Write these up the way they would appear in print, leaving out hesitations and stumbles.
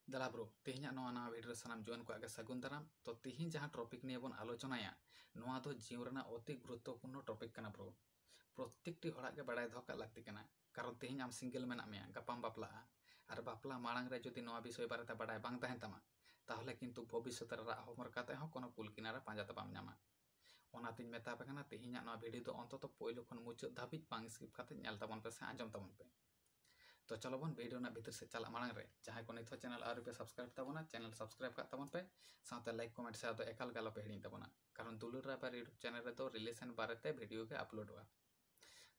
दला ब्रो तेहना नवा वीडियो सानाम जुआन को आगे सगुन दाराम तो तेहन जहाँ टॉपिक निये बन आलोचनाया नवा दो जीवन अति गुरुत्वपूर्ण टॉपिक कना ब्रो प्रत्येकटी हड़ागे बाड़ाय दो का लगती कना कारण तेहन आम सिंगल मेना मेया गापाम बापला और बापला मांग रे जुदी नवा विषय बारे बाड़ाय बांग तहेन तामा ताहले किन्तु भविष्यत रे राग होमर काते हो कोनो कुल किनारा पांजा बाम ᱧᱟᱢᱟ ओनातिन मेता पे कना तेहना नवा वीडियो तो अंतत पहले खन मुचाद धाबिज बांग स्किप काते नेल ताबन पे से आंजम ताबन पे तो चलो बन वीडियो ना भीतर से चला मांग रे जहाँ को नित चैनल आर पे सब्सक्राइब ताबना चैनल सब्सक्राइब का ताबन पे साथ लाइक कमेंट शेयर तो एकाल गालो पे हिड़ी ताबना कारण दुलुर रापर यूट्यूब चैनल रे तो रिलेशन बारेते वीडियो के अपलोड हुआ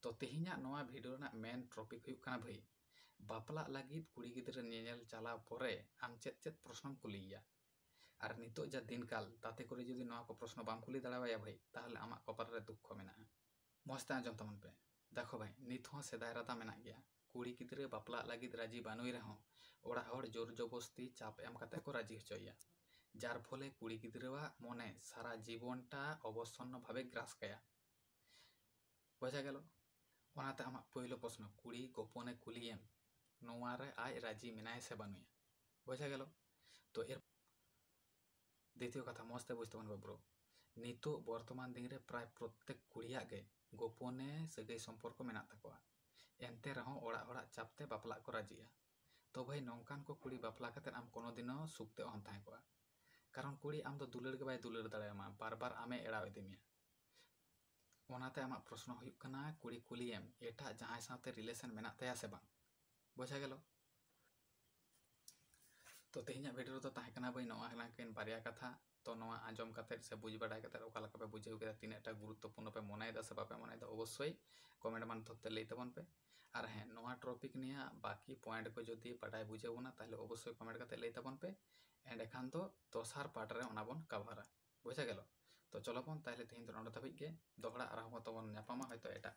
तो तेहना नवा वीडियो ना मेन टॉपिक हुई कना भाई बापला लगित कुड़ी गिद्रे नेल चला परे आम चेत चेत प्रश्न कुलिया और नितो जा दिन काल ताते करे जुदी नवा को प्रश्न बाम कुली दाड़ावाया भाई ताहले आमा कपार रे दुख मेना मस्ते आंजम ताबन पे देखो भाई नित हो सेदाय राता मेना गया कुड़ी गिद्रे बापला लगित राजी बानुई रहो ओड़ा हड़ जोर जबस्ती चाप एम काते को राजी हचोया जार फले कुड़ी गिद्रेवा मने सारा जीवनटा अवसन्न भावे ग्रास काया बुझा गेलो ओनाते आमा पहिलो प्रश्न कुड़ी गोपने कुलियम नोवा रे आय राजी मेनाय से बानुया बुझा गेलो तो एर द्वितीय कथा मस्ते बुझते ब्रो नितो बर्तमान दिन रे प्राय प्रत्येक कुड़िया गे गोपने सगै सम्पर्क मेना तकोआ एनते रहो ओड़ा ओड़ा चापते बापला को राजिया तो भाई नौकान को कुड़ी बापला कते आम कोनो दिन सुखते ओहन ताहे कोआ कारण कुड़ी आम दो दुलड़ के बाय दुलड़ दाड़ेयामा बार बार आमे एड़ा इदिमिया ओनाते आमा प्रश्न हुयुक कना कुड़ी कुलियम एटा जहां साथे रिलेशन मेना तया से बांग बुझा गेलो तो तेहना वीडियो तो ताहे कना भाई नवा हना किन बारिया कथा तो नवा आंजम काते से बुझ बाड़ाय काते ओका लका पे बुझेउ केदा तीनटा गुरुत्वपूर्ण पे मनायदा से बापे मनायदा अवश्य कमेंट मान थते लई तबन पे और हाँ नवा टॉपिक निया बाकी पॉइंट को जदि बाड़ाय बुझेबोना ताहले अवश्य कमेंट काते लई तबन पे एंड एखान तो दोसार पार्ट रे ओना बन कभारा बुझा गेलो तो चलो बन ताहले तेहन तो नोंडे धाबिज गे दोहड़ा आराम तबन ᱧᱟᱯᱟᱢᱟ हयतो एटा